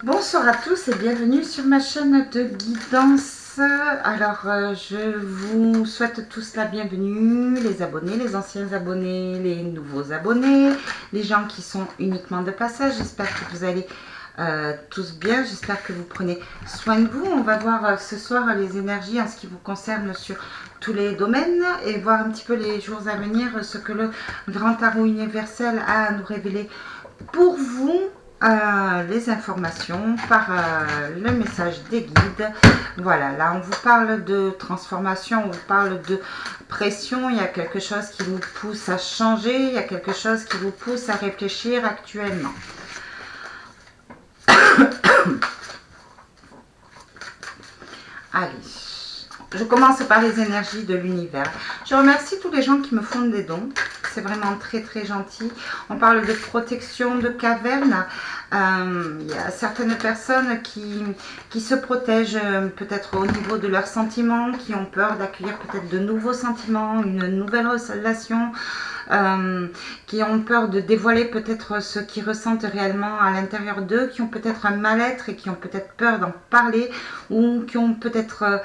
Bonsoir à tous et bienvenue sur ma chaîne de guidance. Alors, je vous souhaite tous la bienvenue, les abonnés, les anciens abonnés, les nouveaux abonnés, les gens qui sont uniquement de passage. J'espère que vous allez tous bien, j'espère que vous prenez soin de vous. On va voir ce soir les énergies en ce qui vous concerne sur tous les domaines et voir un petit peu les jours à venir, ce que le grand tarot universel a à nous révéler pour vous. Les informations par le message des guides. Voilà, là on vous parle de transformation, on vous parle de pression, il y a quelque chose qui vous pousse à changer, il y a quelque chose qui vous pousse à réfléchir actuellement. Allez, je commence par les énergies de l'univers. Je remercie tous les gens qui me font des dons. C'est vraiment très très gentil. On parle de protection de caverne. Il y a certaines personnes qui se protègent peut-être au niveau de leurs sentiments, qui ont peur d'accueillir peut-être de nouveaux sentiments, une nouvelle relation, qui ont peur de dévoiler peut-être ce qu'ils ressentent réellement à l'intérieur d'eux, qui ont peut-être un mal-être et qui ont peut-être peur d'en parler, ou qui ont peut-être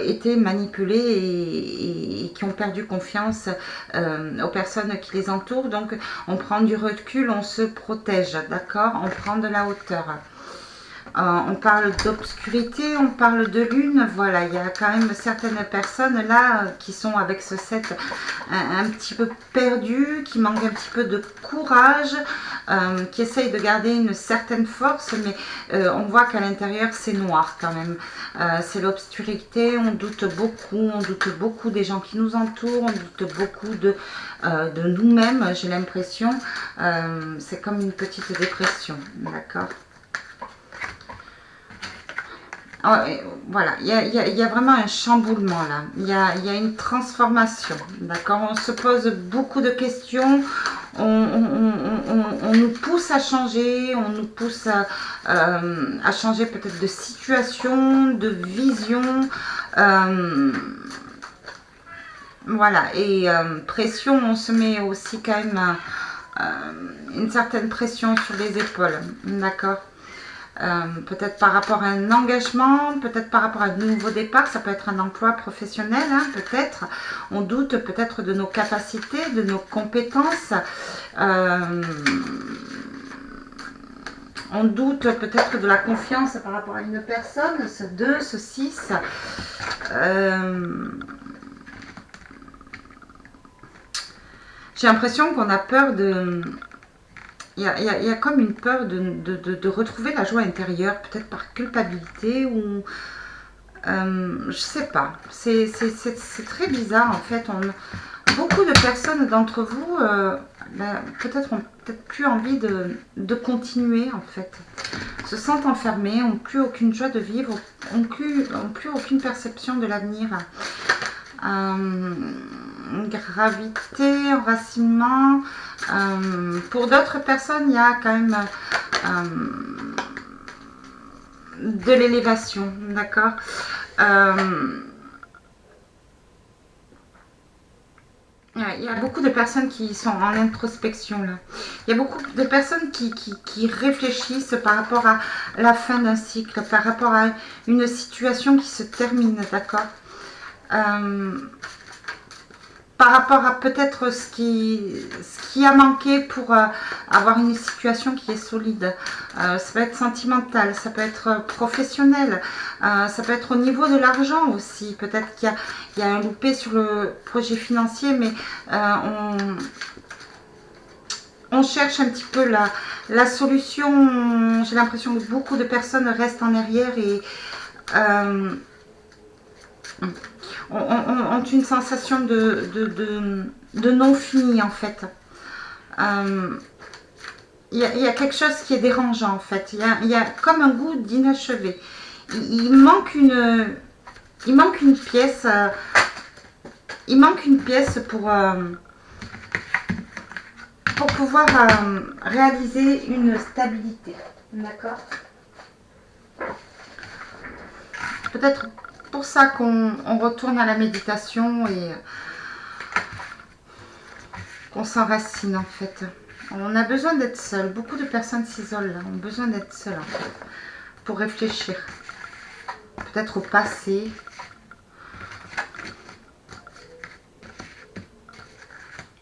été manipulés et qui ont perdu confiance aux personnes qui les entourent. Donc on prend du recul, on se protège, d'accord, on prend de la hauteur. On parle d'obscurité, on parle de lune, voilà, il y a quand même certaines personnes là qui sont avec ce set un petit peu perdues, qui manquent un petit peu de courage, qui essayent de garder une certaine force, mais on voit qu'à l'intérieur c'est noir quand même. C'est l'obscurité, on doute beaucoup des gens qui nous entourent, on doute beaucoup de nous-mêmes, j'ai l'impression. C'est comme une petite dépression, d'accord. Voilà, il y a vraiment un chamboulement là, il y a une transformation, d'accord. On se pose beaucoup de questions, on nous pousse à changer, on nous pousse à changer peut-être de situation, de vision, voilà, et pression, on se met aussi quand même une certaine pression sur les épaules, d'accord. Peut-être par rapport à un engagement, peut-être par rapport à un nouveau départ, ça peut être un emploi professionnel, hein, peut-être. On doute peut-être de nos capacités, de nos compétences. On doute peut-être de la confiance par rapport à une personne, ce 2, ce 6. J'ai l'impression qu'on a peur de... Il y a comme une peur de retrouver la joie intérieure, peut-être par culpabilité ou... je sais pas. C'est très bizarre en fait. Beaucoup de personnes d'entre vous peut-être ont peut-être plus envie de continuer en fait. Se sentent enfermés, ont plus aucune joie de vivre, ont plus aucune perception de l'avenir. Gravité, enracinement. Pour d'autres personnes, il y a quand même de l'élévation, d'accord. Il y a beaucoup de personnes qui sont en introspection là. Il y a beaucoup de personnes qui réfléchissent par rapport à la fin d'un cycle, par rapport à une situation qui se termine, d'accord. Par rapport à peut-être ce qui a manqué pour avoir une situation qui est solide. Ça peut être sentimental, ça peut être professionnel, ça peut être au niveau de l'argent aussi. Peut-être qu'il y a un loupé sur le projet financier, mais on cherche un petit peu la solution. J'ai l'impression que beaucoup de personnes restent en arrière et... ont une sensation de non fini en fait. Il y a quelque chose qui est dérangeant en fait. Il y a comme un goût d'inachevé. Il manque une pièce. Il manque une pièce pour pouvoir réaliser une stabilité. D'accord. Peut-être pour ça qu'on retourne à la méditation et qu'on s'enracine en fait. On a besoin d'être seul. Beaucoup de personnes s'isolent, ont besoin d'être seules en fait, pour réfléchir. Peut-être au passé.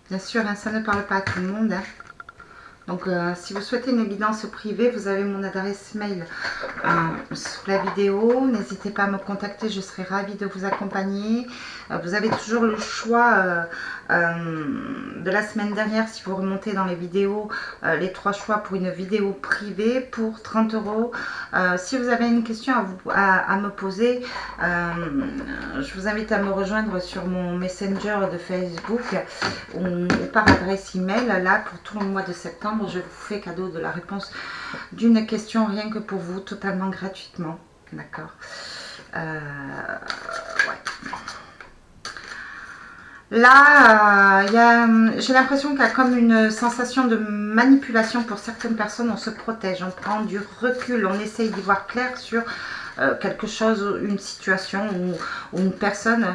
Bien sûr, hein, ça ne parle pas à tout le monde. Hein. Donc, si vous souhaitez une guidance privée, vous avez mon adresse mail sous la vidéo. N'hésitez pas à me contacter, je serai ravie de vous accompagner. Vous avez toujours le choix de la semaine dernière, si vous remontez dans les vidéos, les 3 choix pour une vidéo privée pour 30 €. Si vous avez une question à me poser, je vous invite à me rejoindre sur mon Messenger de Facebook ou par adresse email. Là, pour tout le mois de septembre, je vous fais cadeau de la réponse d'une question rien que pour vous, totalement gratuitement. D'accord. Ouais. Là, j'ai l'impression qu'il y a comme une sensation de manipulation pour certaines personnes. On se protège, on prend du recul, on essaye d'y voir clair sur quelque chose, une situation ou une personne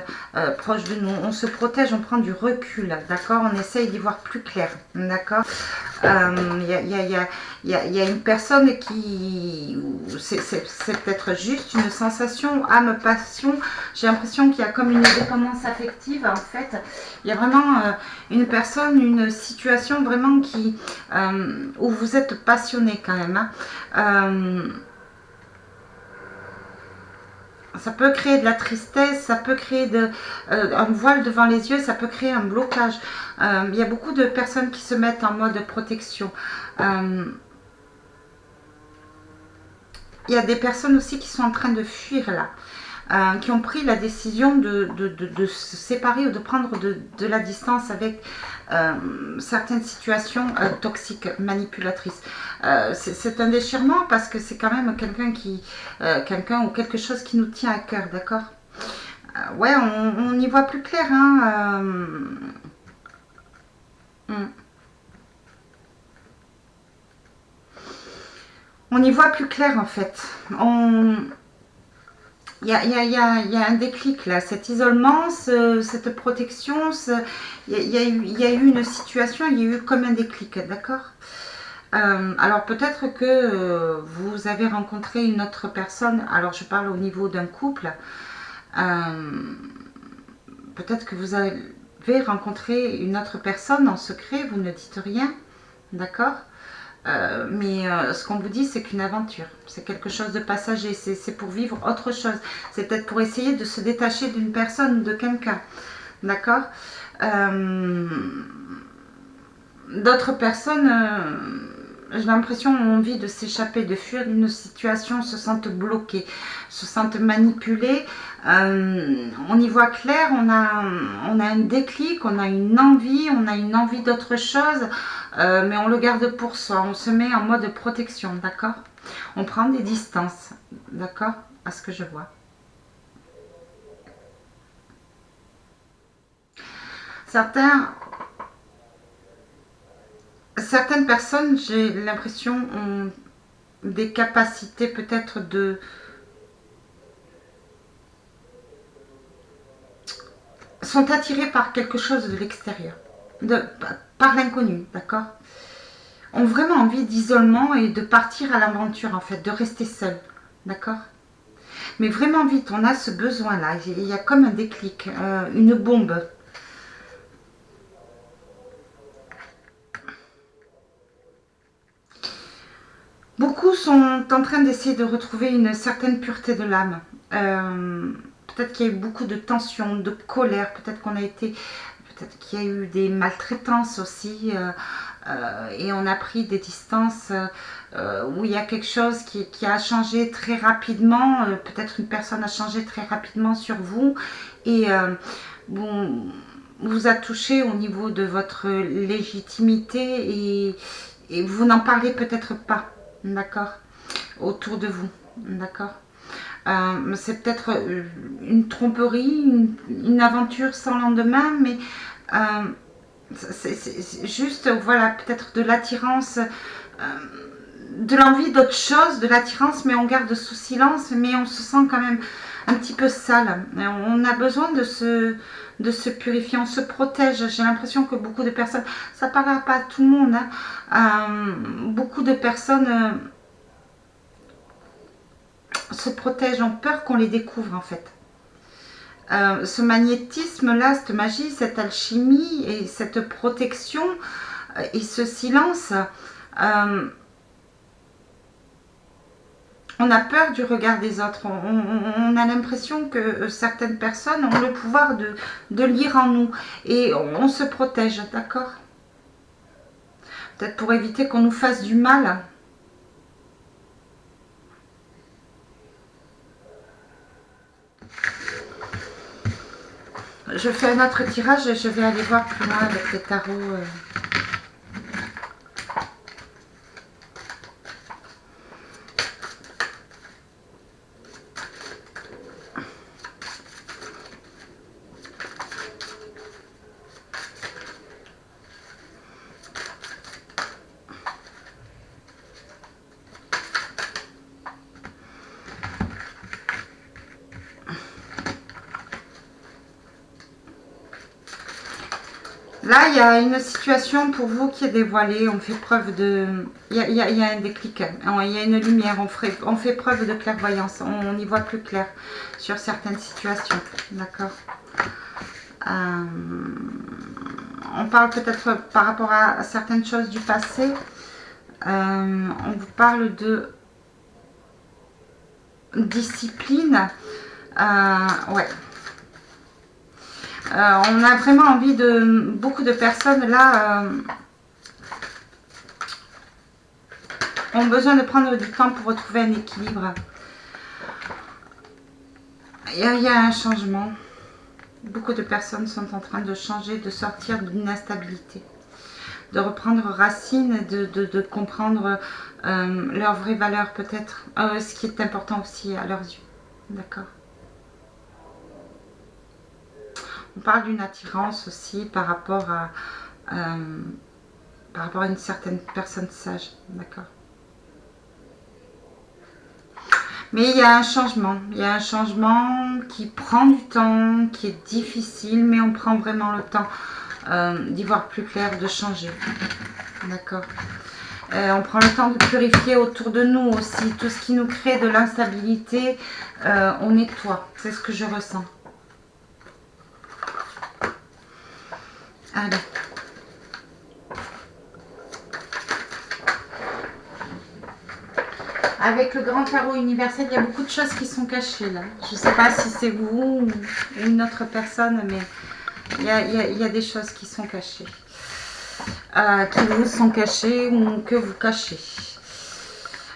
proche de nous. On se protège, on prend du recul, d'accord. On essaye d'y voir plus clair, d'accord. Il y a une personne qui... C'est peut-être juste une sensation, âme, passion. J'ai l'impression qu'il y a comme une dépendance affective, en fait. Il y a vraiment une personne, une situation vraiment qui... où vous êtes passionné quand même. Hein. Ça peut créer de la tristesse, ça peut créer un voile devant les yeux, ça peut créer un blocage. Il y a beaucoup de personnes qui se mettent en mode protection. Il y a des personnes aussi qui sont en train de fuir là. Qui ont pris la décision de se séparer ou de prendre de la distance avec certaines situations toxiques, manipulatrices. C'est un déchirement parce que c'est quand même quelqu'un ou quelque chose qui nous tient à cœur, d'accord. Ouais, on y voit plus clair, hein. On y voit plus clair en fait. Il y a un déclic là, cet isolement, cette protection, il y a eu une situation, il y a eu comme un déclic, d'accord. Alors peut-être que vous avez rencontré une autre personne, alors je parle au niveau d'un couple, peut-être que vous avez rencontré une autre personne en secret, vous ne dites rien, d'accord. Mais ce qu'on vous dit, c'est qu'une aventure, c'est quelque chose de passager, c'est pour vivre autre chose, c'est peut-être pour essayer de se détacher d'une personne ou de quelqu'un, d'accord. D'autres personnes, j'ai l'impression, ont envie de s'échapper, de fuir d'une situation, se sentent bloquées, se sentent manipulées. On y voit clair, on a un déclic, on a une envie d'autre chose, mais on le garde pour soi, on se met en mode protection, d'accord. On prend des distances, d'accord, à ce que je vois. Certaines personnes, j'ai l'impression, ont des capacités peut-être sont attirées par quelque chose de l'extérieur, par l'inconnu, d'accord. Ont vraiment envie d'isolement et de partir à l'aventure en fait, de rester seul, d'accord. Mais vraiment vite, on a ce besoin-là, il y a comme un déclic, une bombe. Beaucoup sont en train d'essayer de retrouver une certaine pureté de l'âme. Peut-être qu'il y a eu beaucoup de tensions, de colère, peut-être qu'il y a eu des maltraitances aussi, et on a pris des distances où il y a quelque chose qui a changé très rapidement, peut-être une personne a changé très rapidement sur vous, et bon, vous a touché au niveau de votre légitimité, et vous n'en parlez peut-être pas, d'accord, autour de vous, d'accord. C'est peut-être une tromperie, une aventure sans lendemain, mais c'est juste, voilà, peut-être de l'attirance, de l'envie d'autre chose, de l'attirance, mais on garde sous silence, mais on se sent quand même un petit peu sale. On a besoin de se purifier, on se protège. J'ai l'impression que beaucoup de personnes, ça ne parlera pas à tout le monde, beaucoup de personnes se protègent, ont peur qu'on les découvre en fait. Ce magnétisme-là, cette magie, cette alchimie et cette protection et ce silence, on a peur du regard des autres. On a l'impression que certaines personnes ont le pouvoir de lire en nous. Et on se protège, d'accord? Peut-être pour éviter qu'on nous fasse du mal. Je fais un autre tirage et je vais aller voir plus loin avec les tarots. Là, il y a une situation pour vous qui est dévoilée. On fait preuve de... Il y a un déclic. Il y a une lumière. On fait preuve de clairvoyance. On y voit plus clair sur certaines situations. D'accord. On parle peut-être par rapport à certaines choses du passé. On vous parle de discipline. Ouais. On a vraiment envie de... Beaucoup de personnes là ont besoin de prendre du temps pour retrouver un équilibre. Il y a un changement. Beaucoup de personnes sont en train de changer, de sortir d'une instabilité, de reprendre racine, de comprendre leurs vraies valeurs peut-être, ce qui est important aussi à leurs yeux. D'accord. On parle d'une attirance aussi par rapport à une certaine personne sage, d'accord. Mais il y a un changement qui prend du temps, qui est difficile, mais on prend vraiment le temps d'y voir plus clair, de changer, d'accord. On prend le temps de purifier autour de nous aussi, tout ce qui nous crée de l'instabilité, on nettoie, c'est ce que je ressens. Allez. Avec le grand tarot universel, il y a beaucoup de choses qui sont cachées là. Je ne sais pas si c'est vous ou une autre personne, mais il y a des choses qui sont cachées. Qui vous sont cachées ou que vous cachez.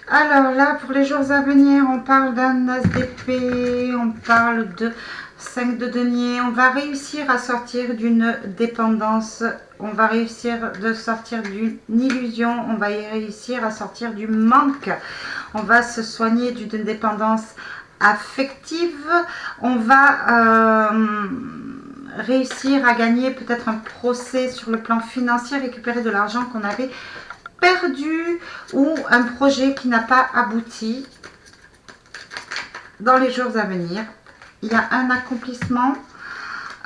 Alors là, pour les jours à venir, on parle d'un as d'épée, on parle de 5 de denier. On va réussir à sortir d'une dépendance, on va réussir à sortir d'une illusion, on va réussir à sortir du manque. On va se soigner d'une dépendance affective, on va réussir à gagner peut-être un procès sur le plan financier, récupérer de l'argent qu'on avait perdu ou un projet qui n'a pas abouti dans les jours à venir. Il y a un accomplissement,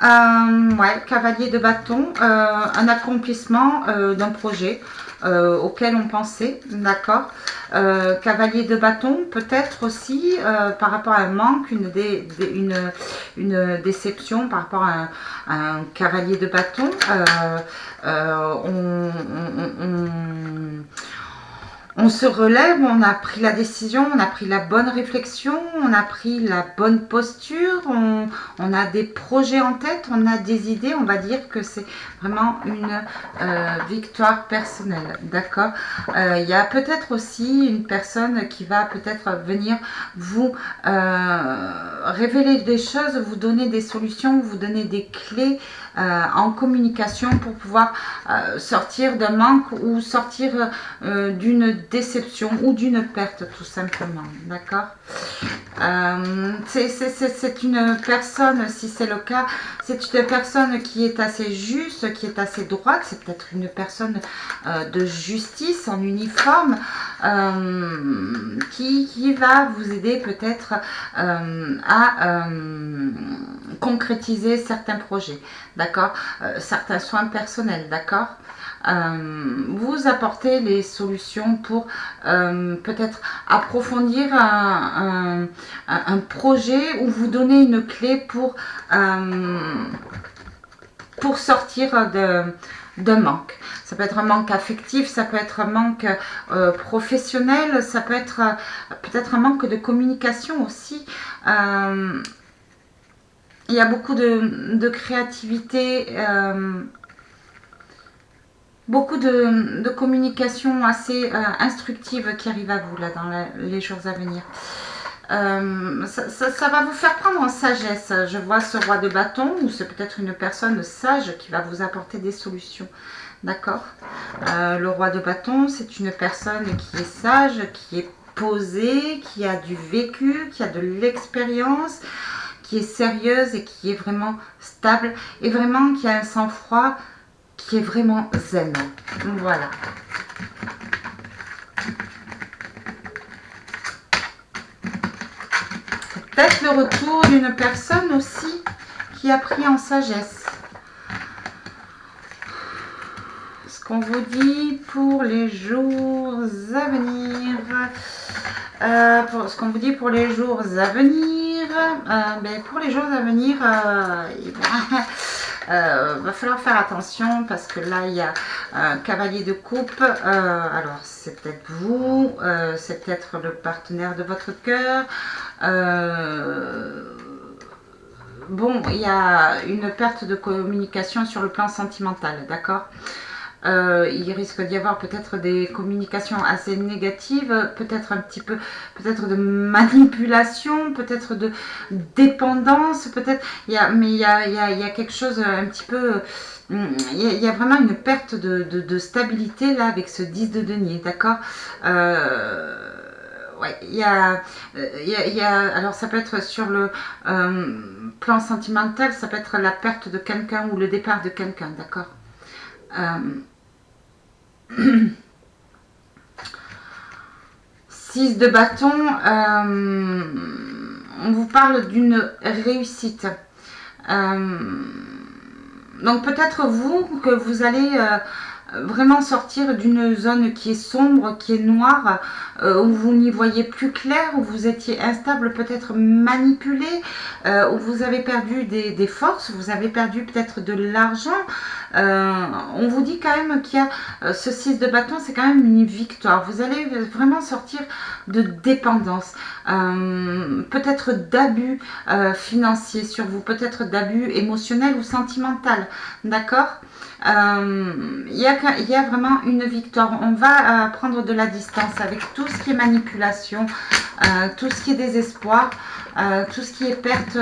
ouais, cavalier de bâton, un accomplissement d'un projet auquel on pensait, d'accord. Cavalier de bâton, peut-être aussi par rapport à un manque, une déception par rapport à un cavalier de bâton. On se relève, on a pris la décision, on a pris la bonne réflexion, on a pris la bonne posture, on a des projets en tête, on a des idées, on va dire que c'est vraiment une victoire personnelle, d'accord. Il y a peut-être aussi une personne qui va peut-être venir vous révéler des choses, vous donner des solutions, vous donner des clés en communication pour pouvoir sortir d'un manque ou sortir d'une déception ou d'une perte tout simplement, d'accord. C'est une personne, si c'est le cas, c'est une personne qui est assez juste, qui est assez droite. C'est peut-être une personne de justice en uniforme qui va vous aider peut-être à concrétiser certains projets, d'accord, certains soins personnels, d'accord. Vous apportez les solutions pour peut-être approfondir un projet ou vous donner une clé pour sortir d'un manque. Ça peut être un manque affectif, ça peut être un manque professionnel, ça peut être peut-être un manque de communication aussi. Il y a beaucoup de créativité, beaucoup de communication assez instructive qui arrive à vous là dans les jours à venir. Ça va vous faire prendre en sagesse. Je vois ce roi de bâton, ou c'est peut-être une personne sage qui va vous apporter des solutions. D'accord. Le roi de bâton, c'est une personne qui est sage, qui est posée, qui a du vécu, qui a de l'expérience, qui est sérieuse et qui est vraiment stable et vraiment qui a un sang-froid qui est vraiment zen. Voilà. Peut-être le retour d'une personne aussi qui a pris en sagesse. Ce qu'on vous dit pour les jours à venir. Pour ce qu'on vous dit pour les jours à venir. Pour les jours à venir, va falloir faire attention parce que là il y a un cavalier de coupe. Alors c'est peut-être vous, c'est peut-être le partenaire de votre cœur. Bon, il y a une perte de communication sur le plan sentimental, d'accord. Il risque d'y avoir peut-être des communications assez négatives, peut-être un petit peu, peut-être de manipulation, peut-être de dépendance, peut-être. Mais il y a quelque chose un petit peu. Il y a vraiment une perte de stabilité là avec ce 10 de denier, d'accord. Ouais, alors ça peut être sur le plan sentimental, ça peut être la perte de quelqu'un ou le départ de quelqu'un, d'accord. 6 de bâton, on vous parle d'une réussite. Donc peut-être vous, que vous allez vraiment sortir d'une zone qui est sombre, qui est noire, où vous n'y voyez plus clair, où vous étiez instable, peut-être manipulé, où vous avez perdu des forces, vous avez perdu peut-être de l'argent. On vous dit quand même qu'il y a ce 6 de bâton, c'est quand même une victoire. Vous allez vraiment sortir de dépendance, peut-être d'abus financiers sur vous, peut-être d'abus émotionnels ou sentimental, d'accord. Il y a vraiment une victoire. On va prendre de la distance avec tout ce qui est manipulation, tout ce qui est désespoir, tout ce qui est perte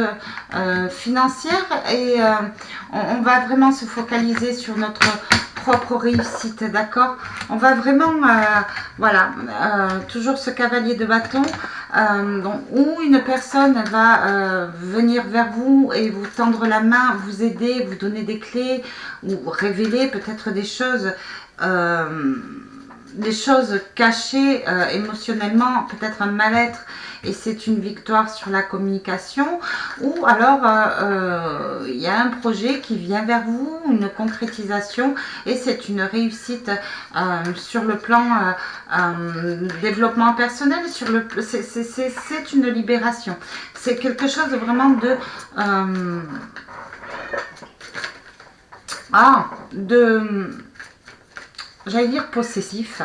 financière, et on va vraiment se focaliser sur notre propre réussite, d'accord. On va vraiment, voilà, toujours ce cavalier de bâton, où une personne va venir vers vous et vous tendre la main, vous aider, vous donner des clés, ou révéler peut-être des choses cachées émotionnellement, peut-être un mal-être, et c'est une victoire sur la communication. Ou alors il y a un projet qui vient vers vous, une concrétisation, et c'est une réussite sur le plan développement personnel, c'est une libération, c'est quelque chose vraiment de j'allais dire possessif.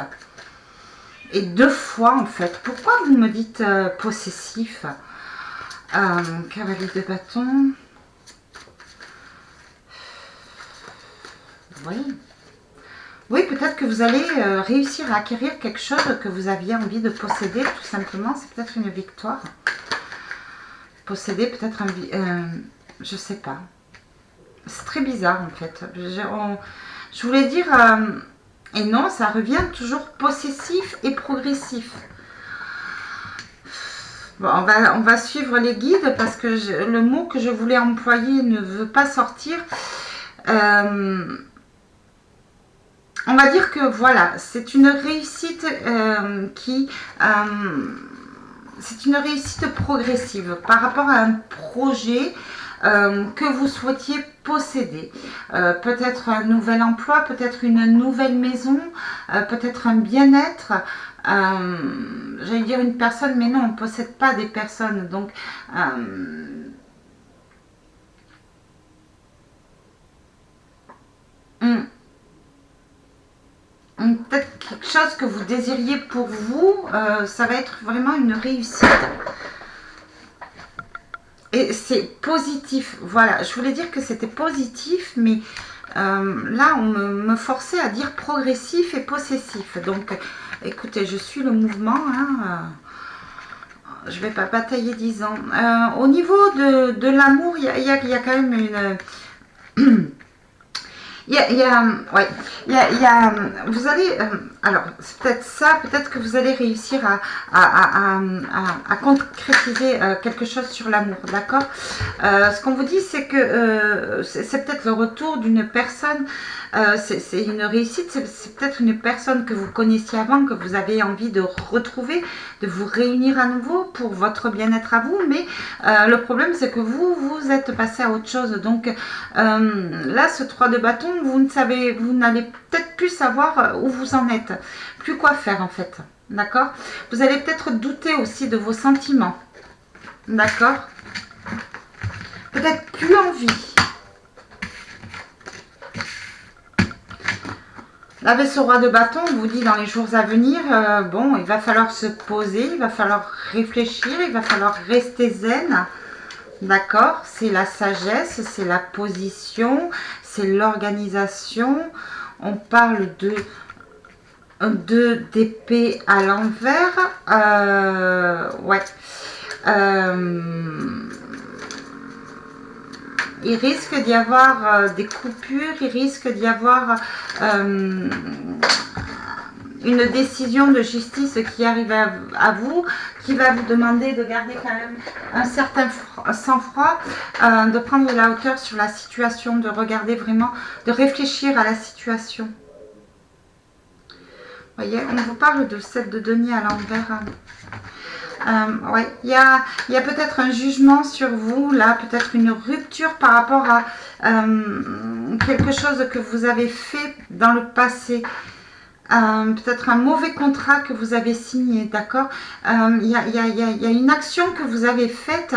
Et 2 fois en fait. Pourquoi vous me dites possessif? Cavalier de bâton. Oui. Oui, peut-être que vous allez réussir à acquérir quelque chose que vous aviez envie de posséder, tout simplement. C'est peut-être une victoire. Posséder peut-être je sais pas. C'est très bizarre en fait. Je voulais dire... et non, ça revient toujours possessif et progressif. Bon, on va suivre les guides parce que le mot que je voulais employer ne veut pas sortir. On va dire que voilà, c'est une réussite c'est une réussite progressive par rapport à un projet que vous souhaitiez posséder. Peut-être un nouvel emploi, peut-être une nouvelle maison, peut-être un bien-être. J'allais dire une personne, mais non, on ne possède pas des personnes. Donc, peut-être quelque chose que vous désiriez pour vous, ça va être vraiment une réussite. Et c'est positif, voilà, je voulais dire que c'était positif, mais là on me forçait à dire progressif et possessif. Donc écoutez, je suis le mouvement, hein, je ne vais pas batailler 10 ans. Au niveau de l'amour, il y a quand même une... vous allez, alors c'est peut-être ça, peut-être que vous allez réussir à concrétiser quelque chose sur l'amour, d'accord. Ce qu'on vous dit, c'est que c'est peut-être le retour d'une personne, c'est une réussite, c'est peut-être une personne que vous connaissiez avant, que vous avez envie de retrouver, de vous réunir à nouveau pour votre bien-être à vous, mais le problème c'est que vous êtes passé à autre chose. Donc là, ce 3 de bâton, vous n'allez peut-être plus savoir où vous en êtes, plus quoi faire en fait, d'accord. Vous allez peut-être douter aussi de vos sentiments, d'accord, peut-être plus envie. Avec ce roi de bâton, on vous dit dans les jours à venir, bon, il va falloir se poser, il va falloir réfléchir, il va falloir rester zen. D'accord, c'est la sagesse, c'est la position, c'est l'organisation. On parle de d'épée à l'envers. Ouais. Il risque d'y avoir des coupures, il risque d'y avoir une décision de justice qui arrive à vous, qui va vous demander de garder quand même un certain sang-froid, de prendre de la hauteur sur la situation, de regarder vraiment, de réfléchir à la situation. Vous voyez, on vous parle de 7 de denier à l'envers. Ouais, il y a peut-être un jugement sur vous, là, peut-être une rupture par rapport à quelque chose que vous avez fait dans le passé. Peut-être un mauvais contrat que vous avez signé, d'accord. Il y a une action que vous avez faite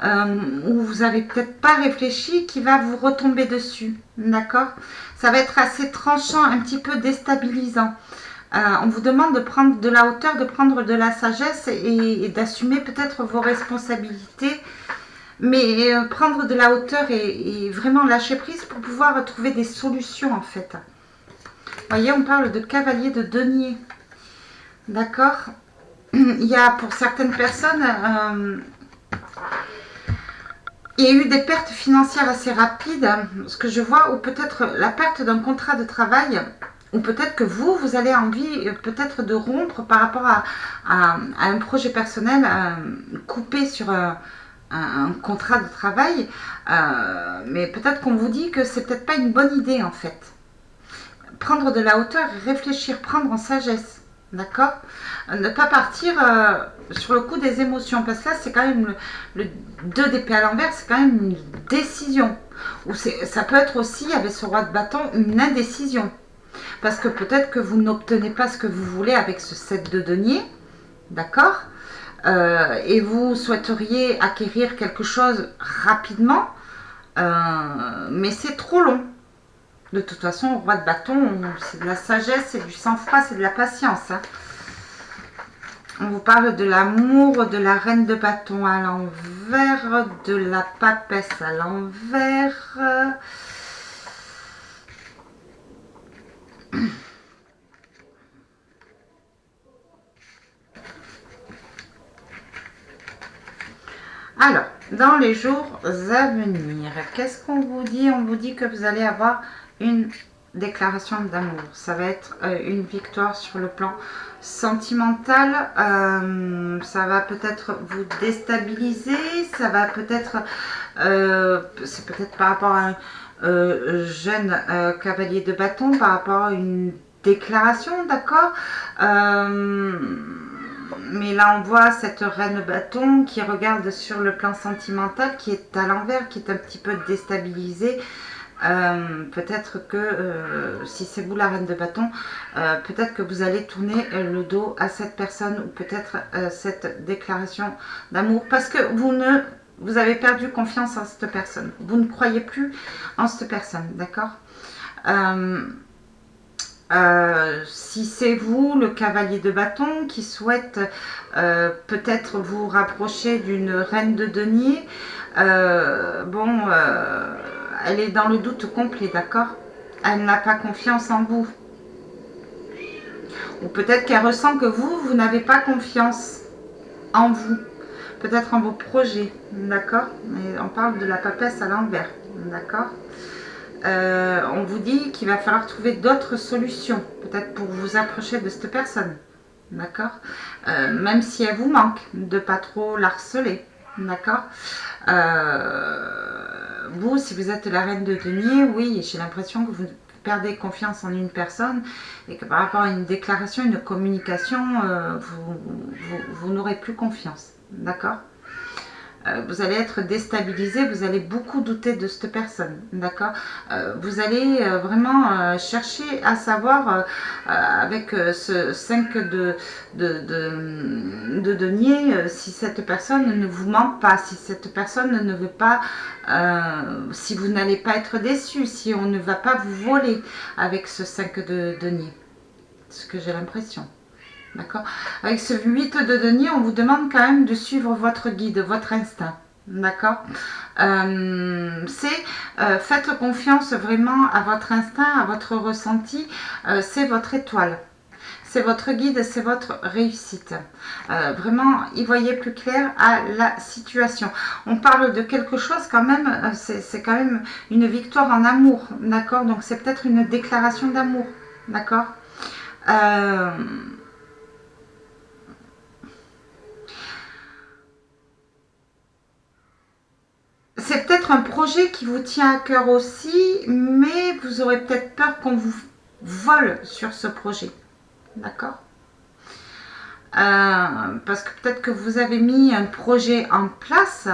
où vous n'avez peut-être pas réfléchi qui va vous retomber dessus, d'accord. Ça va être assez tranchant, un petit peu déstabilisant. On vous demande de prendre de la hauteur, de prendre de la sagesse et d'assumer peut-être vos responsabilités, mais prendre de la hauteur et vraiment lâcher prise pour pouvoir trouver des solutions en fait. Vous voyez, on parle de cavalier de denier. D'accord. Il y a pour certaines personnes, il y a eu des pertes financières assez rapides, ce que je vois, ou peut-être la perte d'un contrat de travail, ou peut-être que vous allez envie peut-être de rompre par rapport à un projet personnel, coupé sur un contrat de travail, mais peut-être qu'on vous dit que c'est peut-être pas une bonne idée en fait. Prendre de la hauteur, réfléchir, prendre en sagesse, d'accord. Ne pas partir sur le coup des émotions, parce que là c'est quand même le 2 d'épée à l'envers, c'est quand même une décision. Ou ça peut être aussi, avec ce roi de bâton, une indécision. Parce que peut-être que vous n'obtenez pas ce que vous voulez avec ce 7 de denier, d'accord, et vous souhaiteriez acquérir quelque chose rapidement, mais c'est trop long. De toute façon, roi de bâton, c'est de la sagesse, c'est du sang-froid, c'est de la patience. Hein. On vous parle de l'amour, de la reine de bâton à l'envers, de la papesse à l'envers. Alors, dans les jours à venir, qu'est-ce qu'on vous dit? On vous dit que vous allez avoir une déclaration d'amour. Ça va être une victoire sur le plan sentimental. Ça va peut-être vous déstabiliser. Ça va peut-être... c'est peut-être par rapport à un jeune cavalier de bâton, par rapport à une déclaration, d'accord. Mais là, on voit cette reine bâton qui regarde sur le plan sentimental, qui est à l'envers, qui est un petit peu déstabilisée. Peut-être que si c'est vous la reine de bâton, peut-être que vous allez tourner le dos à cette personne ou peut-être cette déclaration d'amour parce que vous avez perdu confiance en cette personne. Vous ne croyez plus en cette personne, d'accord. Si c'est vous, le cavalier de bâton, qui souhaite peut-être vous rapprocher d'une reine de denier, elle est dans le doute complet, d'accord. Elle n'a pas confiance en vous. Ou peut-être qu'elle ressent que vous n'avez pas confiance en vous. Peut-être en vos projets, d'accord. Mais on parle de la papesse à l'envers, d'accord. On vous dit qu'il va falloir trouver d'autres solutions, peut-être pour vous approcher de cette personne, d'accord. Même si elle vous manque, de pas trop l'harceler, d'accord. Vous, si vous êtes la reine de denier, oui, j'ai l'impression que vous perdez confiance en une personne et que par rapport à une déclaration, une communication, vous n'aurez plus confiance, d'accord. Vous allez être déstabilisé, vous allez beaucoup douter de cette personne, d'accord. Vous allez vraiment chercher à savoir avec ce 5 de denier si cette personne ne vous ment pas, si cette personne ne veut pas, si vous n'allez pas être déçu, si on ne va pas vous voler avec ce 5 de denier, ce que j'ai l'impression. D'accord. Avec ce 8 de denier, on vous demande quand même de suivre votre guide, votre instinct. D'accord. Faites confiance vraiment à votre instinct, à votre ressenti. C'est votre étoile. C'est votre guide, c'est votre réussite. Vraiment, y voyez plus clair à la situation. On parle de quelque chose quand même, c'est quand même une victoire en amour. D'accord. Donc c'est peut-être une déclaration d'amour. D'accord. C'est peut-être un projet qui vous tient à cœur aussi, mais vous aurez peut-être peur qu'on vous vole sur ce projet. D'accord. Parce que peut-être que vous avez mis un projet en place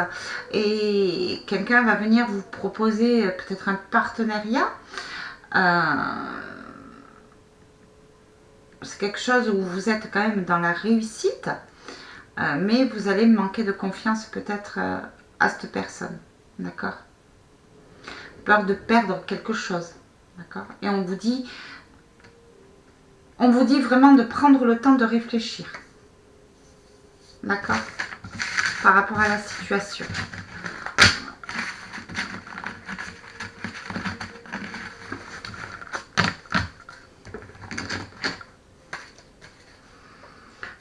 et quelqu'un va venir vous proposer peut-être un partenariat. C'est quelque chose où vous êtes quand même dans la réussite, mais vous allez manquer de confiance peut-être à cette personne. D'accord. Peur de perdre quelque chose. D'accord. Et on vous dit vraiment de prendre le temps de réfléchir. D'accord. Par rapport à la situation.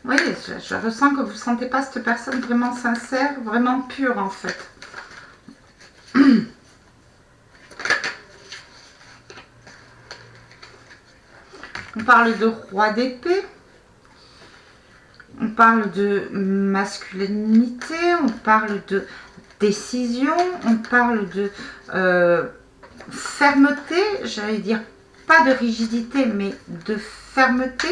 Oui, je ressens que vous ne sentez pas cette personne vraiment sincère, vraiment pure en fait. On parle de roi d'épée, on parle de masculinité, on parle de décision, on parle de fermeté, j'allais dire pas de rigidité mais de fermeté,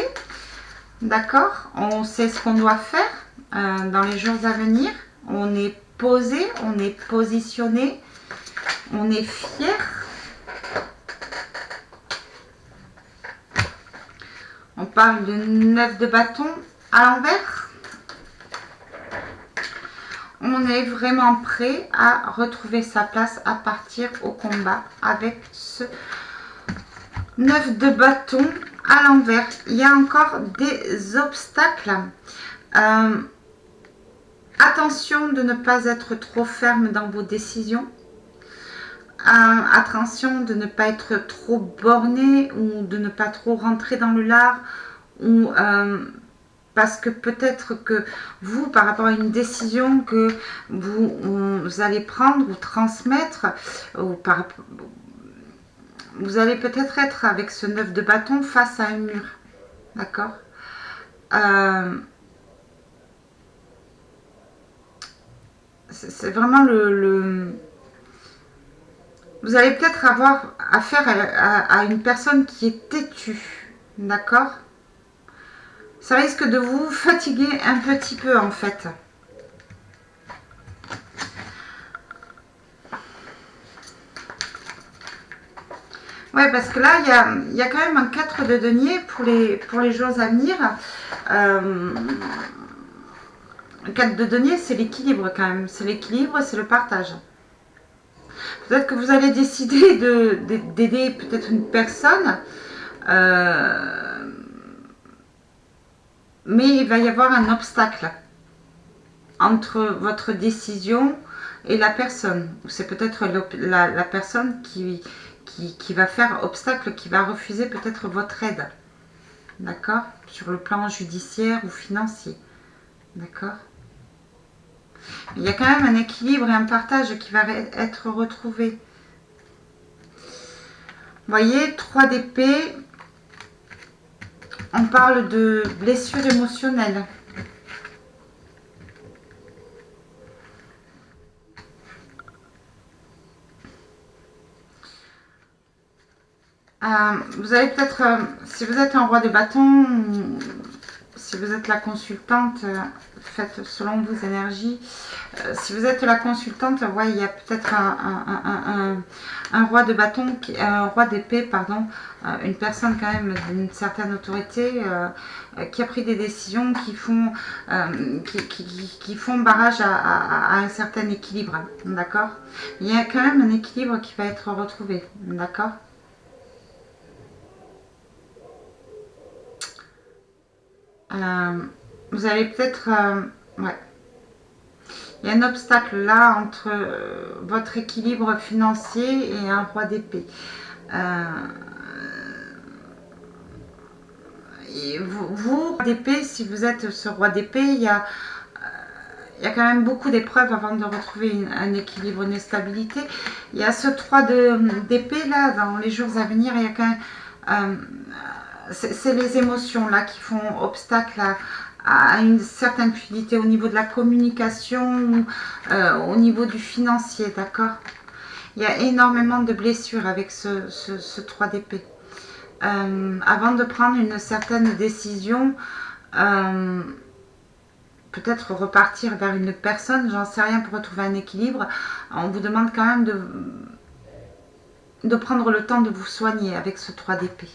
d'accord. On sait ce qu'on doit faire dans les jours à venir, on est posé, on est positionné, on est fier. On parle de 9 de bâton à l'envers. On est vraiment prêt à retrouver sa place, à partir au combat avec ce 9 de bâton à l'envers. Il y a encore des obstacles. Attention de ne pas être trop ferme dans vos décisions. Attention de ne pas être trop borné ou de ne pas trop rentrer dans le lard ou parce que peut-être que vous, par rapport à une décision que vous allez prendre ou transmettre, ou vous allez peut-être être avec ce 9 de bâton face à un mur. D'accord. C'est vraiment vous allez peut-être avoir affaire à une personne qui est têtue. D'accord. Ça risque de vous fatiguer un petit peu en fait. Ouais, parce que là, il y a quand même un 4 de denier pour les jours à venir. Le 4 de denier, c'est l'équilibre quand même. C'est l'équilibre, c'est le partage. Peut-être que vous allez décider d'aider peut-être une personne. Mais il va y avoir un obstacle entre votre décision et la personne. C'est peut-être la personne qui va faire obstacle, qui va refuser peut-être votre aide. D'accord? Sur le plan judiciaire ou financier. D'accord? Il y a quand même un équilibre et un partage qui va être retrouvé. Vous voyez, 3 d'épée, on parle de blessures émotionnelles. Vous allez peut-être, si vous êtes un roi de bâton, si vous êtes la consultante, faites selon vos énergies. Si vous êtes la consultante, ouais, il y a peut-être un roi de bâton, un roi d'épée, pardon, une personne quand même d'une certaine autorité qui a pris des décisions qui font, qui font barrage à un certain équilibre, d'accord? Il y a quand même un équilibre qui va être retrouvé, d'accord? Vous allez peut-être... ouais. Il y a un obstacle là entre votre équilibre financier et un roi d'épée. Vous, roi d'épée, si vous êtes ce roi d'épée, il y a quand même beaucoup d'épreuves avant de retrouver un équilibre, une stabilité. Il y a ce 3 d'épée là, dans les jours à venir, il y a quand même... c'est les émotions là qui font obstacle à une certaine fluidité au niveau de la communication, au niveau du financier, d'accord? Il y a énormément de blessures avec ce 3 d'épée. Avant de prendre une certaine décision, peut-être repartir vers une personne, j'en sais rien, pour retrouver un équilibre, on vous demande quand même de prendre le temps de vous soigner avec ce 3 d'épée.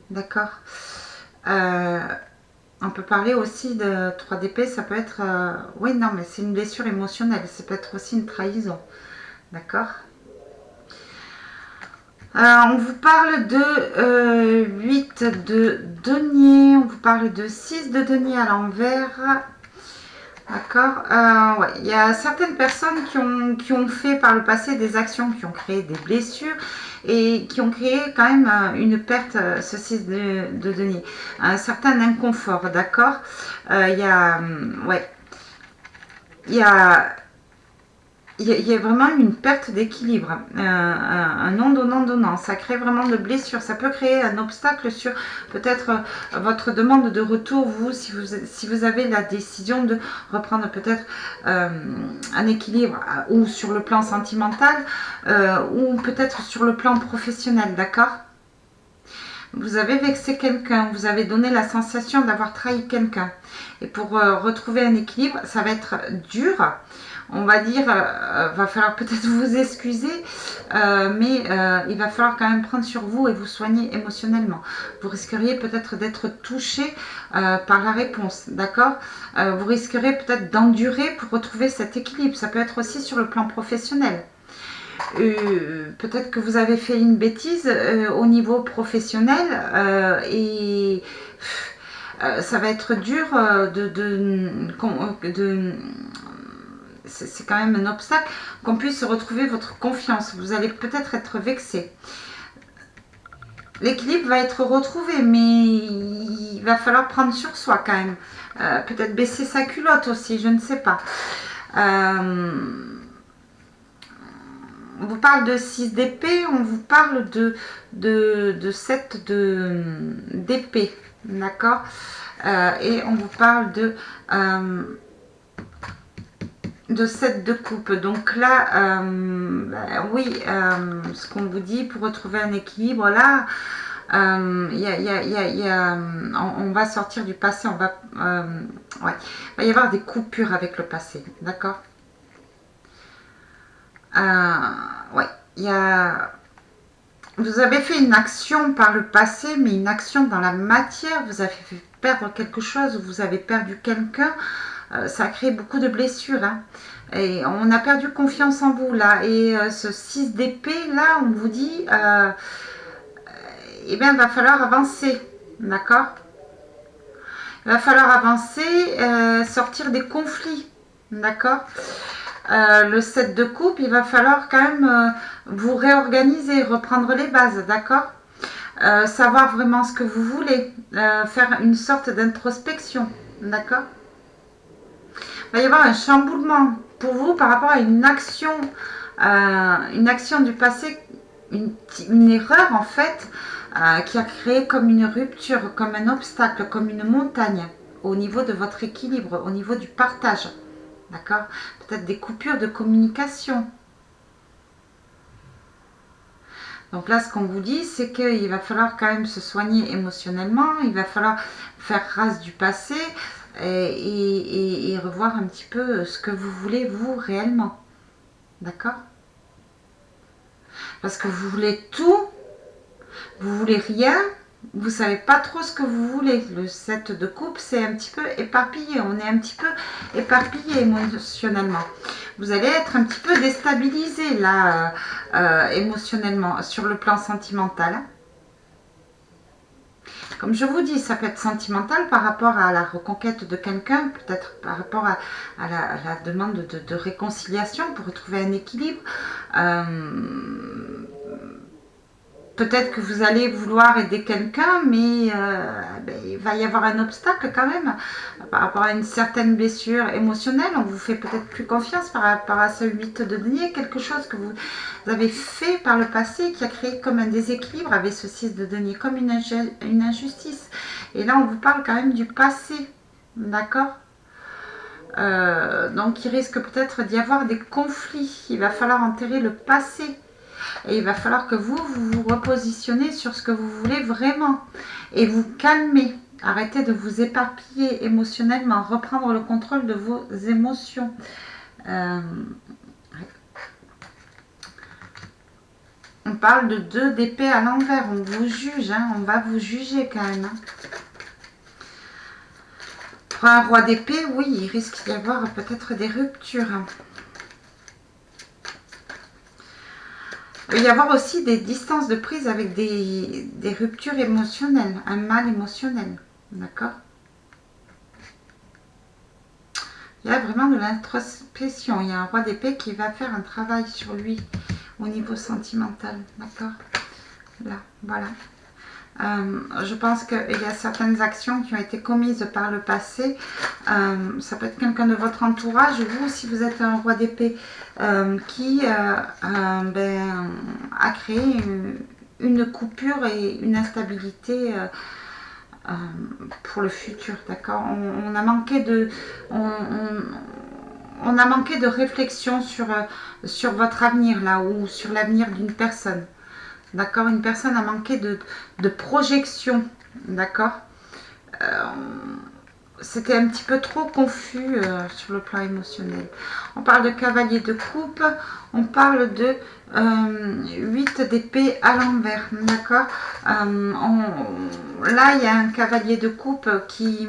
D'accord. On peut parler aussi de 3 d'épée, ça peut être... oui, non, mais c'est une blessure émotionnelle, ça peut être aussi une trahison. D'accord. On vous parle de 8 de denier, on vous parle de 6 de denier à l'envers. D'accord. Ouais. Il y a certaines personnes qui ont fait par le passé des actions qui ont créé des blessures et qui ont créé quand même une perte, ce 6 de denier, un certain inconfort, d'accord. Il y a, ouais, il y a vraiment une perte d'équilibre, un non donnant-donnant. Ça crée vraiment de blessures. Ça peut créer un obstacle sur peut-être votre demande de retour, vous, si vous avez la décision de reprendre peut-être un équilibre ou sur le plan sentimental ou peut-être sur le plan professionnel, d'accord? Vous avez vexé quelqu'un, vous avez donné la sensation d'avoir trahi quelqu'un. Et pour retrouver un équilibre, ça va être dur. On va dire, va falloir peut-être vous excuser, mais il va falloir quand même prendre sur vous et vous soigner émotionnellement. Vous risqueriez peut-être d'être touché par la réponse, d'accord? Vous risquerez peut-être d'endurer pour retrouver cet équilibre. Ça peut être aussi sur le plan professionnel. Peut-être que vous avez fait une bêtise au niveau professionnel et ça va être dur c'est quand même un obstacle qu'on puisse retrouver votre confiance. Vous allez peut-être être vexé. L'équilibre va être retrouvé, mais il va falloir prendre sur soi quand même. Peut-être baisser sa culotte aussi, je ne sais pas. on vous parle de 6 d'épée, on vous parle de 7 d'épée, d'accord, et on vous parle de 7 de coupe. Donc là, oui, ce qu'on vous dit, pour retrouver un équilibre, là, on va sortir du passé, ouais, il va y avoir des coupures avec le passé, d'accord. Ouais, vous avez fait une action par le passé, mais une action dans la matière, vous avez fait perdre quelque chose, vous avez perdu quelqu'un, ça a créé beaucoup de blessures, hein. Et on a perdu confiance en vous là, et ce 6 d'épée là, on vous dit, eh bien, il va falloir avancer, d'accord. Il va falloir avancer, sortir des conflits, d'accord. Le 7 de coupe, il va falloir quand même vous réorganiser, reprendre les bases, d'accord. Savoir vraiment ce que vous voulez, faire une sorte d'introspection, d'accord. Il va y avoir un chamboulement pour vous par rapport à une action du passé, une erreur en fait, qui a créé comme une rupture, comme un obstacle, comme une montagne au niveau de votre équilibre, au niveau du partage. D'accord? Peut-être des coupures de communication. Donc là, ce qu'on vous dit, c'est qu'il va falloir quand même se soigner émotionnellement, il va falloir faire race du passé et revoir un petit peu ce que vous voulez, vous, réellement. D'accord? Parce que vous voulez tout, vous voulez rien, vous savez pas trop ce que vous voulez. Le 7 de coupe, c'est un petit peu éparpillé. On est un petit peu éparpillé émotionnellement. Vous allez être un petit peu déstabilisé là, émotionnellement, sur le plan sentimental. Comme je vous dis, ça peut être sentimental par rapport à la reconquête de quelqu'un, peut-être par rapport à la demande de réconciliation pour retrouver un équilibre. Peut-être que vous allez vouloir aider quelqu'un, mais il va y avoir un obstacle quand même par rapport à une certaine blessure émotionnelle. On vous fait peut-être plus confiance par rapport à ce 8 de denier, quelque chose que vous avez fait par le passé qui a créé comme un déséquilibre avec ce 6 de denier, comme une injustice. Et là, on vous parle quand même du passé, d'accord. Donc, il risque peut-être d'y avoir des conflits. Il va falloir enterrer le passé. Et il va falloir que vous vous repositionnez sur ce que vous voulez vraiment. Et vous calmer. Arrêtez de vous éparpiller émotionnellement. Reprendre le contrôle de vos émotions. On parle de 2 d'épée à l'envers. On vous juge. Hein, on va vous juger quand même. Hein. Pour un roi d'épée, oui, il risque d'y avoir peut-être des ruptures. Hein. Il va y avoir aussi des distances de prise avec des ruptures émotionnelles, un mal émotionnel. D'accord? Il y a vraiment de l'introspection. Il y a un roi d'épée qui va faire un travail sur lui au niveau sentimental. D'accord? Là, voilà. Je pense qu'il y a certaines actions qui ont été commises par le passé. Ça peut être quelqu'un de votre entourage, vous, si vous êtes un roi d'épée, qui a créé une coupure et une instabilité pour le futur. D'accord, on a manqué de... On a manqué de réflexion sur votre avenir là, ou sur l'avenir d'une personne. D'accord, une personne a manqué de projection, d'accord. C'était un petit peu trop confus sur le plan émotionnel. On parle de cavalier de coupe, on parle de 8 d'épée à l'envers, d'accord. Là, il y a un cavalier de coupe qui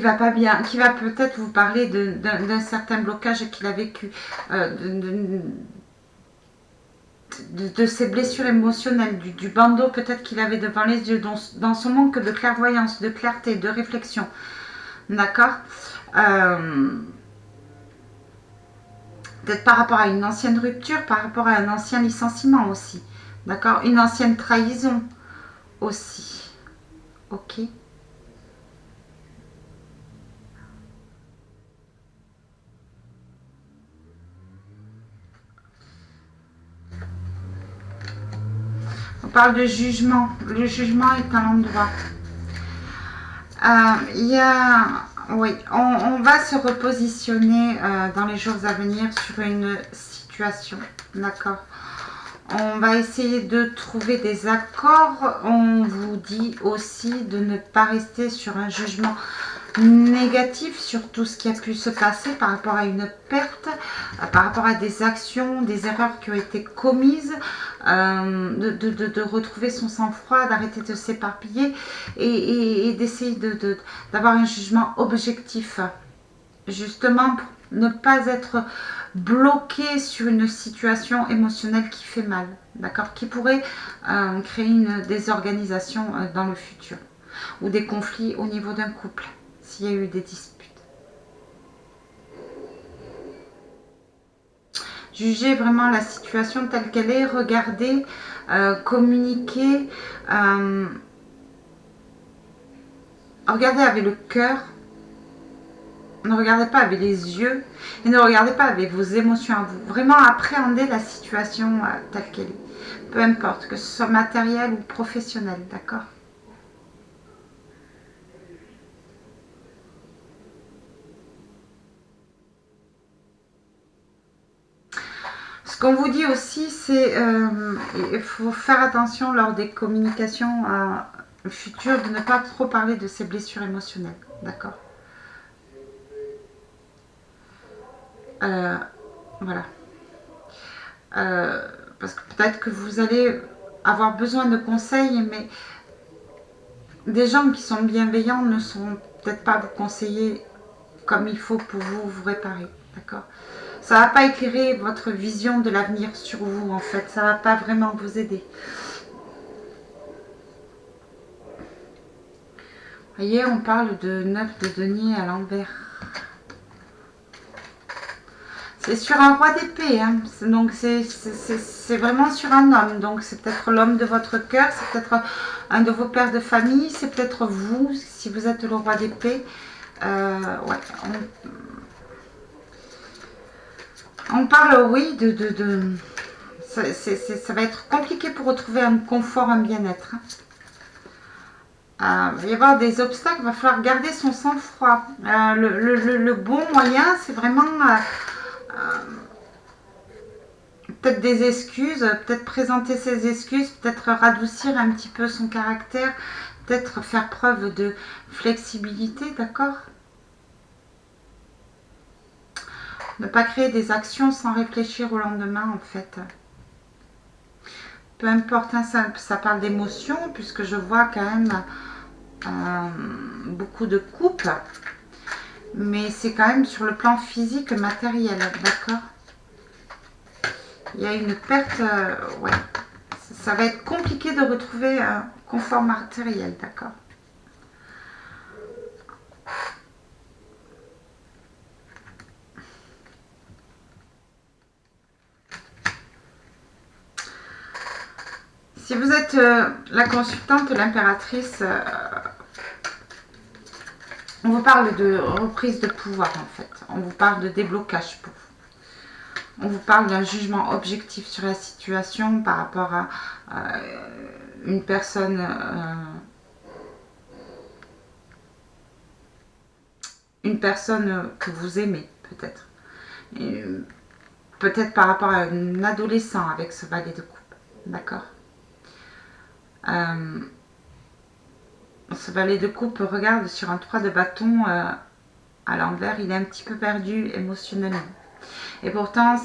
va pas bien, qui va peut-être vous parler d'un certain blocage qu'il a vécu, de ses blessures émotionnelles, du bandeau peut-être qu'il avait devant les yeux, dans son manque de clairvoyance, de clarté, de réflexion. D'accord. Peut-être par rapport à une ancienne rupture, par rapport à un ancien licenciement aussi. D'accord. Une ancienne trahison aussi. Ok. parle de jugement. Le jugement est un endroit. Il y a... Oui, on va se repositionner dans les jours à venir sur une situation. D'accord. On va essayer de trouver des accords. On vous dit aussi de ne pas rester sur un jugement négatif sur tout ce qui a pu se passer par rapport à une perte, par rapport à des actions, des erreurs qui ont été commises, de retrouver son sang-froid, d'arrêter de s'éparpiller et d'essayer d'avoir un jugement objectif, justement pour ne pas être bloqué sur une situation émotionnelle qui fait mal, d'accord, qui pourrait créer une désorganisation dans le futur ou des conflits au niveau d'un couple s'il y a eu des disputes. Jugez vraiment la situation telle qu'elle est, regardez, communiquez, regardez avec le cœur. Ne regardez pas avec les yeux et ne regardez pas avec vos émotions à vous. Vraiment appréhendez la situation telle qu'elle est. Peu importe, que ce soit matériel ou professionnel, d'accord? Ce qu'on vous dit aussi, c'est il faut faire attention lors des communications futures de ne pas trop parler de ces blessures émotionnelles, d'accord? Voilà. Parce que peut-être que vous allez avoir besoin de conseils, mais des gens qui sont bienveillants ne sont peut-être pas vous conseiller comme il faut pour vous réparer, d'accord? Ça va pas éclairer votre vision de l'avenir sur vous, en fait. Ça va pas vraiment vous aider. Vous voyez, on parle de 9 de denier à l'envers. C'est sur un roi d'épée, hein. Donc c'est vraiment sur un homme. Donc c'est peut-être l'homme de votre cœur, c'est peut-être un de vos pères de famille, c'est peut-être vous, si vous êtes le roi d'épée. Ouais, on parle, oui, ça va être compliqué pour retrouver un confort, un bien-être. Il va y avoir des obstacles, il va falloir garder son sang-froid. Le bon moyen, c'est vraiment peut-être des excuses, peut-être présenter ses excuses, peut-être radoucir un petit peu son caractère, peut-être faire preuve de flexibilité, d'accord? Ne pas créer des actions sans réfléchir au lendemain, en fait. Peu importe, hein, ça parle d'émotion, puisque je vois quand même beaucoup de couples, mais c'est quand même sur le plan physique, matériel, d'accord? Il y a une perte, ouais, ça va être compliqué de retrouver un confort matériel, d'accord? Si vous êtes la consultante, l'impératrice, on vous parle de reprise de pouvoir, en fait. On vous parle de déblocage pour vous. On vous parle d'un jugement objectif sur la situation par rapport à une personne que vous aimez, peut-être. Peut-être par rapport à un adolescent avec ce valet de coupe. D'accord? Ce valet de coupe regarde sur un 3 de bâton à l'envers. Il est un petit peu perdu émotionnellement. Et pourtant,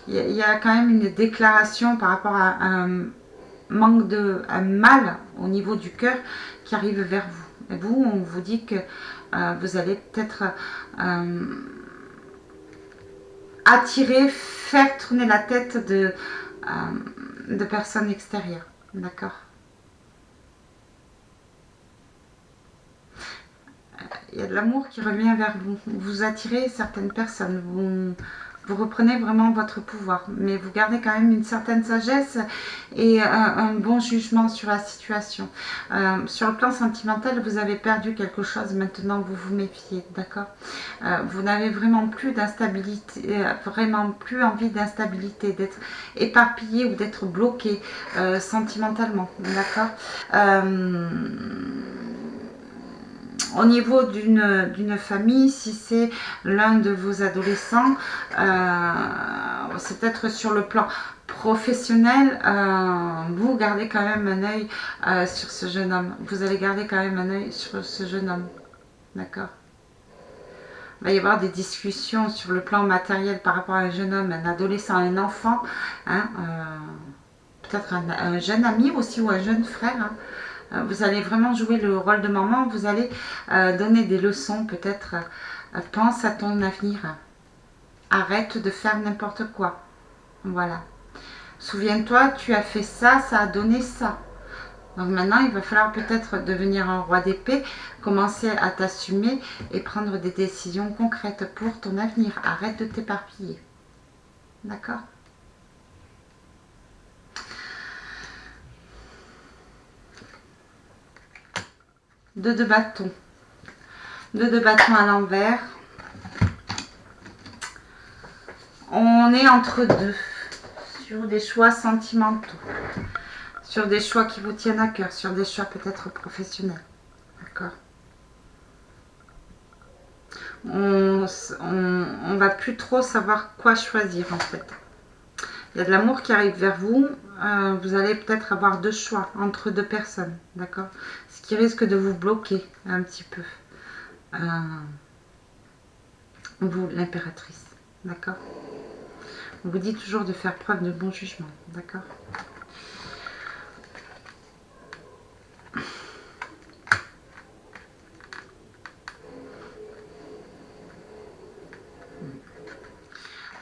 il y a quand même une déclaration par rapport à un mal au niveau du cœur qui arrive vers vous. Et vous, on vous dit que vous allez peut-être attirer, faire tourner la tête de personnes extérieures. D'accord? Il y a de l'amour qui revient vers vous. Vous attirez certaines personnes. Vous reprenez vraiment votre pouvoir, mais vous gardez quand même une certaine sagesse et un bon jugement sur la situation. Sur le plan sentimental, vous avez perdu quelque chose, maintenant vous vous méfiez, d'accord? Vous n'avez vraiment plus d'instabilité, vraiment plus envie d'instabilité, d'être éparpillé ou d'être bloqué sentimentalement, d'accord? Au niveau d'une famille, si c'est l'un de vos adolescents, c'est peut-être sur le plan professionnel, vous gardez quand même un œil sur ce jeune homme. Vous allez garder quand même un œil sur ce jeune homme. D'accord? Il va y avoir des discussions sur le plan matériel par rapport à un jeune homme, un adolescent, un enfant. Hein, peut-être un jeune ami aussi ou un jeune frère. Hein. Vous allez vraiment jouer le rôle de maman, vous allez donner des leçons peut-être. Pense à ton avenir. Arrête de faire n'importe quoi. Voilà. Souviens-toi, tu as fait ça, ça a donné ça. Donc maintenant, il va falloir peut-être devenir un roi d'épée, commencer à t'assumer et prendre des décisions concrètes pour ton avenir. Arrête de t'éparpiller. D'accord ? Deux de bâton. Deux de bâton à l'envers. On est entre deux. Sur des choix sentimentaux. Sur des choix qui vous tiennent à cœur. Sur des choix peut-être professionnels. D'accord ? On va plus trop savoir quoi choisir en fait. Il y a de l'amour qui arrive vers vous. Vous allez peut-être avoir deux choix entre deux personnes. D'accord ? Ce qui risque de vous bloquer un petit peu. Vous, l'impératrice. D'accord ? On vous dit toujours de faire preuve de bon jugement. D'accord ?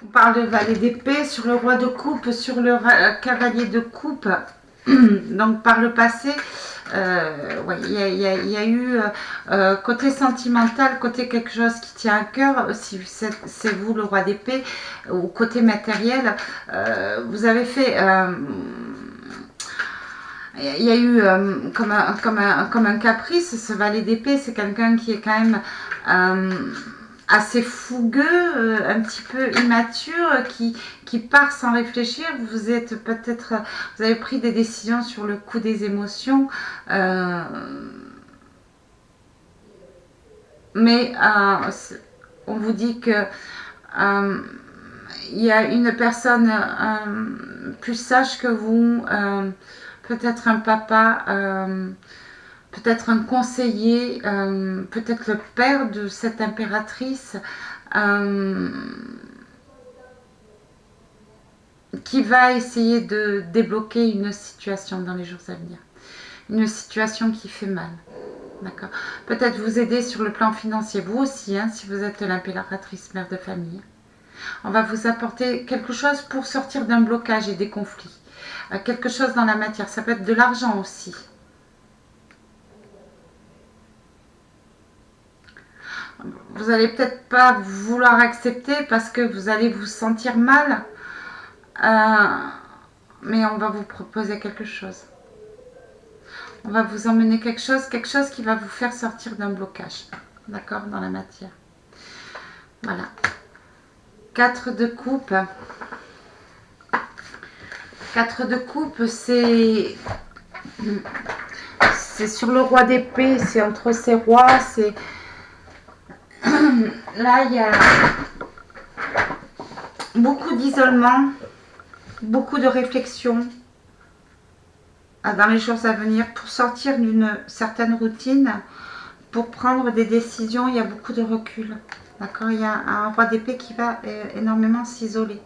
On parle de valet d'épée sur le roi de coupe, sur le cavalier de coupe. Donc par le passé, ouais, il y a eu côté sentimental, côté quelque chose qui tient à cœur, si c'est vous le roi d'épée, ou côté matériel, vous avez fait... il y a eu comme un caprice, ce valet d'épée, c'est quelqu'un qui est quand même assez fougueux, un petit peu immature, qui part sans réfléchir. Vous êtes peut-être, vous avez pris des décisions sur le coup des émotions, mais on vous dit que il y a une personne plus sage que vous, peut-être un papa, peut-être un conseiller, peut-être le père de cette impératrice, qui va essayer de débloquer une situation dans les jours à venir. Une situation qui fait mal. D'accord. Peut-être vous aider sur le plan financier, vous aussi, hein, si vous êtes l'impératrice mère de famille. On va vous apporter quelque chose pour sortir d'un blocage et des conflits. Quelque chose dans la matière, ça peut être de l'argent aussi. Vous n'allez peut-être pas vouloir accepter parce que vous allez vous sentir mal. Mais on va vous proposer quelque chose. On va vous emmener quelque chose qui va vous faire sortir d'un blocage. D'accord, dans la matière. Voilà. 4 de coupe. 4 de coupe, c'est sur le roi d'épée, c'est entre ces rois, c'est... Là, il y a beaucoup d'isolement, beaucoup de réflexion dans les jours à venir pour sortir d'une certaine routine, pour prendre des décisions. Il y a beaucoup de recul. D'accord, il y a un roi d'épée qui va énormément s'isoler,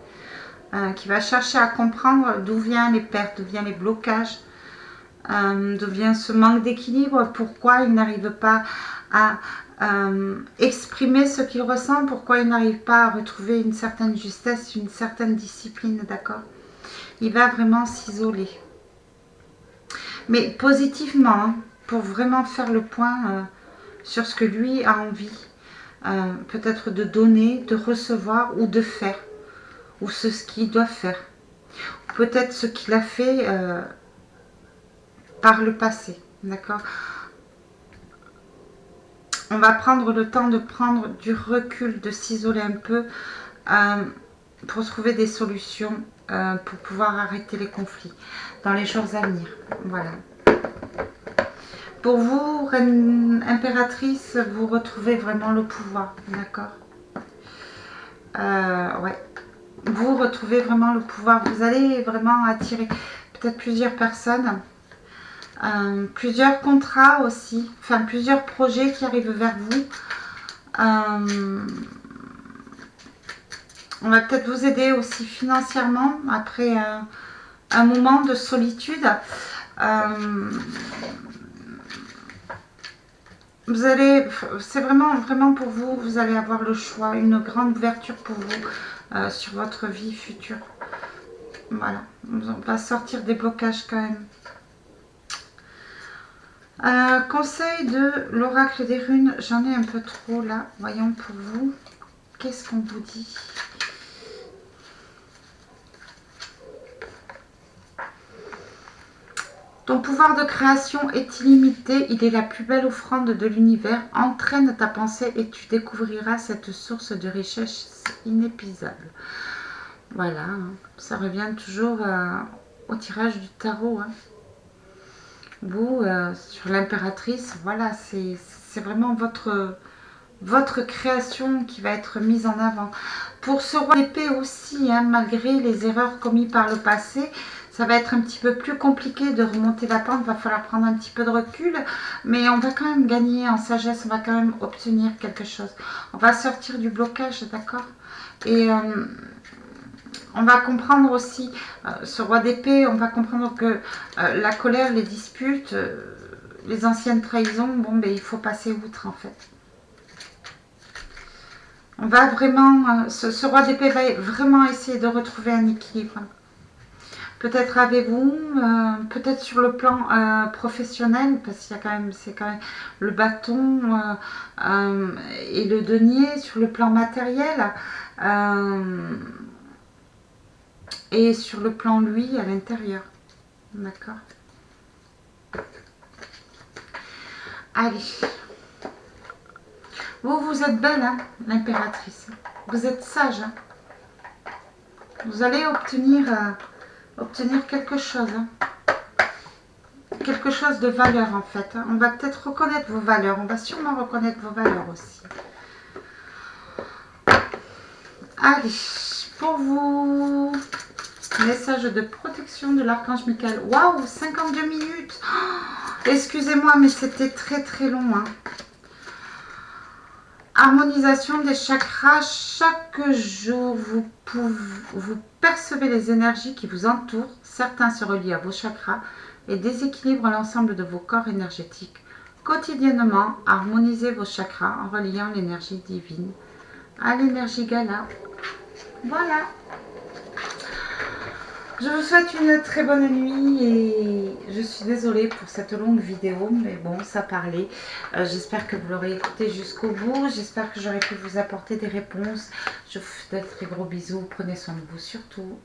qui va chercher à comprendre d'où viennent les pertes, d'où viennent les blocages, d'où vient ce manque d'équilibre, pourquoi il n'arrive pas à exprimer ce qu'il ressent, pourquoi il n'arrive pas à retrouver une certaine justesse, une certaine discipline, d'accord? Il va vraiment s'isoler. Mais positivement, hein, pour vraiment faire le point sur ce que lui a envie, peut-être de donner, de recevoir ou de faire. ou ce qu'il doit faire. Peut-être ce qu'il a fait par le passé. D'accord? On va prendre le temps de prendre du recul, de s'isoler un peu pour trouver des solutions pour pouvoir arrêter les conflits dans les jours à venir. Voilà. Pour vous, Reine Impératrice, vous retrouvez vraiment le pouvoir, d'accord? Ouais. Vous retrouvez vraiment le pouvoir. Vous allez vraiment attirer peut-être plusieurs personnes, plusieurs contrats aussi, enfin plusieurs projets qui arrivent vers vous. On va peut-être vous aider aussi financièrement après un moment de solitude. Vous allez, c'est vraiment pour vous, vous allez avoir le choix, une grande ouverture pour vous sur votre vie future. Voilà, on va sortir des blocages quand même. Conseil de l'oracle des runes, j'en ai un peu trop là, voyons pour vous, qu'est-ce qu'on vous dit? Ton pouvoir de création est illimité, il est la plus belle offrande de l'univers. Entraîne ta pensée et tu découvriras cette source de richesse inépuisable. Voilà, hein. Ça revient toujours au tirage du tarot. Hein. Vous, sur l'impératrice, voilà, c'est vraiment votre création qui va être mise en avant. Pour ce roi d'épée aussi, hein, malgré les erreurs commises par le passé, ça va être un petit peu plus compliqué de remonter la pente, il va falloir prendre un petit peu de recul, mais on va quand même gagner en sagesse, on va quand même obtenir quelque chose. On va sortir du blocage, d'accord? Et on va comprendre aussi, ce roi d'épée, on va comprendre que la colère, les disputes, les anciennes trahisons, bon, ben, il faut passer outre en fait. On va vraiment, ce roi d'épée va vraiment essayer de retrouver un équilibre. Peut-être avec vous, peut-être sur le plan professionnel, parce qu'il y a quand même, c'est quand même le bâton et le denier sur le plan matériel, et sur le plan lui à l'intérieur. D'accord? Allez. Vous êtes belle, hein, l'impératrice. Vous êtes sage. Hein. Vous allez obtenir quelque chose. Hein. Quelque chose de valeur, en fait. Hein. On va peut-être reconnaître vos valeurs. On va sûrement reconnaître vos valeurs aussi. Allez, pour vous, message de protection de l'archange Michael. Waouh, 52 minutes. Oh, excusez-moi, mais c'était très très long. Hein. Harmonisation des chakras. Chaque jour, vous percevez les énergies qui vous entourent. Certains se relient à vos chakras et déséquilibrent l'ensemble de vos corps énergétiques. Quotidiennement, harmonisez vos chakras en reliant l'énergie divine à l'énergie Gala. Voilà. Je vous souhaite une très bonne nuit et je suis désolée pour cette longue vidéo, mais bon, ça parlait. J'espère que vous l'aurez écouté jusqu'au bout. J'espère que j'aurai pu vous apporter des réponses. Je vous fais de très gros bisous. Prenez soin de vous surtout.